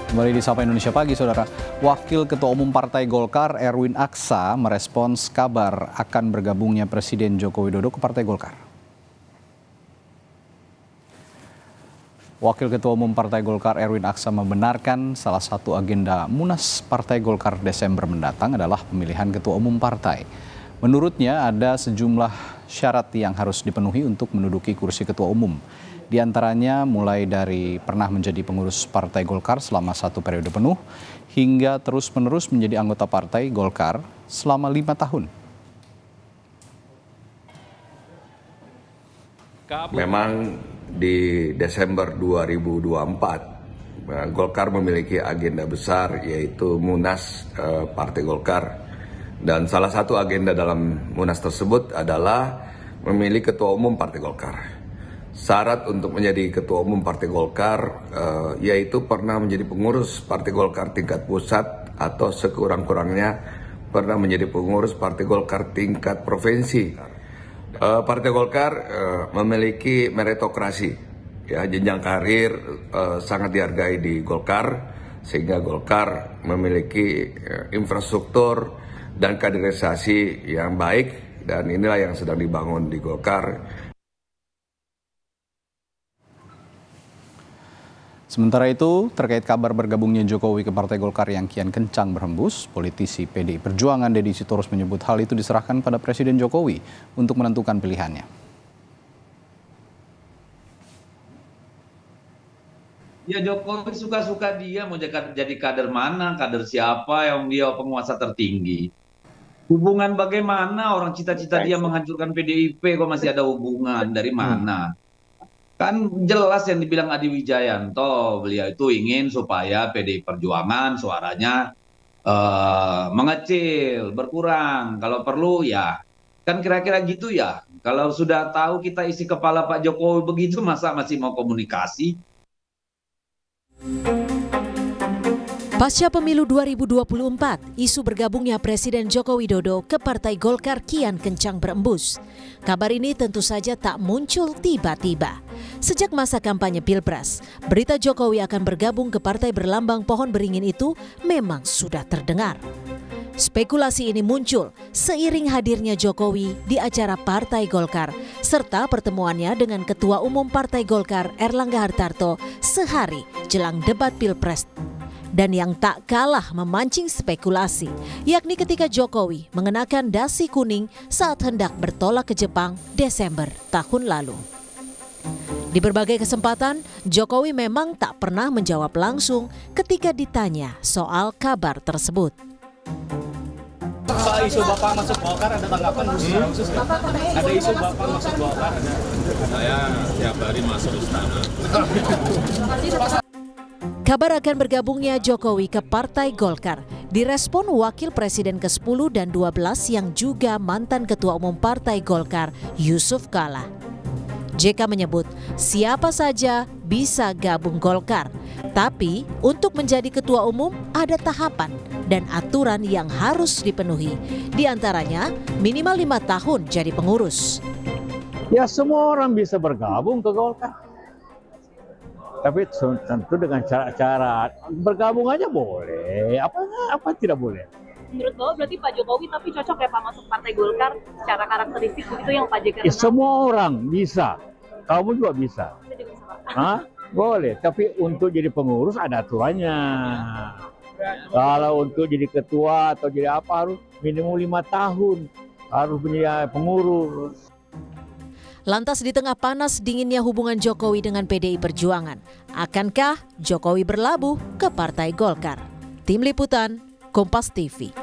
Kembali di Sapa Indonesia Pagi, Saudara. Wakil Ketua Umum Partai Golkar, Erwin Aksa, merespons kabar akan bergabungnya Presiden Joko Widodo ke Partai Golkar. Wakil Ketua Umum Partai Golkar, Erwin Aksa, membenarkan salah satu agenda Munas Partai Golkar Desember mendatang adalah pemilihan Ketua Umum Partai. Menurutnya ada sejumlah syarat yang harus dipenuhi untuk menduduki kursi Ketua Umum. Di antaranya mulai dari pernah menjadi pengurus Partai Golkar selama 1 periode penuh, hingga terus-menerus menjadi anggota Partai Golkar selama 5 tahun. Memang di Desember 2024, Golkar memiliki agenda besar yaitu Munas Partai Golkar. Dan salah satu agenda dalam Munas tersebut adalah memilih Ketua Umum Partai Golkar. Syarat untuk menjadi Ketua Umum Partai Golkar yaitu pernah menjadi pengurus Partai Golkar tingkat pusat atau sekurang-kurangnya pernah menjadi pengurus Partai Golkar tingkat provinsi. Partai Golkar memiliki meritokrasi, ya, jenjang karir sangat dihargai di Golkar, sehingga Golkar memiliki infrastruktur dan kaderisasi yang baik, dan inilah yang sedang dibangun di Golkar. Sementara itu, terkait kabar bergabungnya Jokowi ke Partai Golkar yang kian kencang berhembus, politisi PDI Perjuangan Deddy Sitorus menyebut hal itu diserahkan pada Presiden Jokowi untuk menentukan pilihannya. Ya, Jokowi suka-suka dia mau jadi kader mana, kader siapa yang dia penguasa tertinggi. Hubungan bagaimana orang cita-cita dia menghancurkan PDIP kok masih ada hubungan, dari mana? Kan jelas yang dibilang Adi Wijayanto, beliau itu ingin supaya PDI Perjuangan suaranya mengecil, berkurang. Kalau perlu ya, kan kira-kira gitu ya. Kalau sudah tahu kita isi kepala Pak Jokowi begitu, masa masih mau komunikasi? Pasca pemilu 2024, isu bergabungnya Presiden Joko Widodo ke Partai Golkar kian kencang berembus. Kabar ini tentu saja tak muncul tiba-tiba. Sejak masa kampanye Pilpres, berita Jokowi akan bergabung ke partai berlambang pohon beringin itu memang sudah terdengar. Spekulasi ini muncul seiring hadirnya Jokowi di acara Partai Golkar, serta pertemuannya dengan Ketua Umum Partai Golkar Erlangga Hartarto sehari jelang debat Pilpres. Dan yang tak kalah memancing spekulasi, yakni ketika Jokowi mengenakan dasi kuning saat hendak bertolak ke Jepang Desember tahun lalu. Di berbagai kesempatan, Jokowi memang tak pernah menjawab langsung ketika ditanya soal kabar tersebut. Soal isu Bapak masuk Golkar ada tanggapan khusus ya? Ada isu Bapak masuk Golkar? Saya tiap hari masuk istana. Kabar akan bergabungnya Jokowi ke Partai Golkar direspon Wakil Presiden ke-10 dan 12 yang juga mantan Ketua Umum Partai Golkar, Yusuf Kala. JK menyebut siapa saja bisa gabung Golkar, tapi untuk menjadi Ketua Umum ada tahapan dan aturan yang harus dipenuhi. Di antaranya minimal 5 tahun jadi pengurus. Ya, semua orang bisa bergabung ke Golkar. Tapi tentu dengan cara-cara bergabung aja boleh, apa tidak boleh. Menurut Bapak berarti Pak Jokowi tapi cocok ya Pak masuk Partai Golkar secara karakteristik begitu yang Pak JK? Semua orang bisa, kamu juga bisa. Juga bisa, Pak. Hah? Boleh, tapi untuk jadi pengurus ada aturannya. Kalau untuk jadi ketua atau jadi apa harus minimum 5 tahun, harus menjadi pengurus. Lantas di tengah panas dinginnya hubungan Jokowi dengan PDI Perjuangan, akankah Jokowi berlabuh ke Partai Golkar? Tim Liputan, Kompas TV.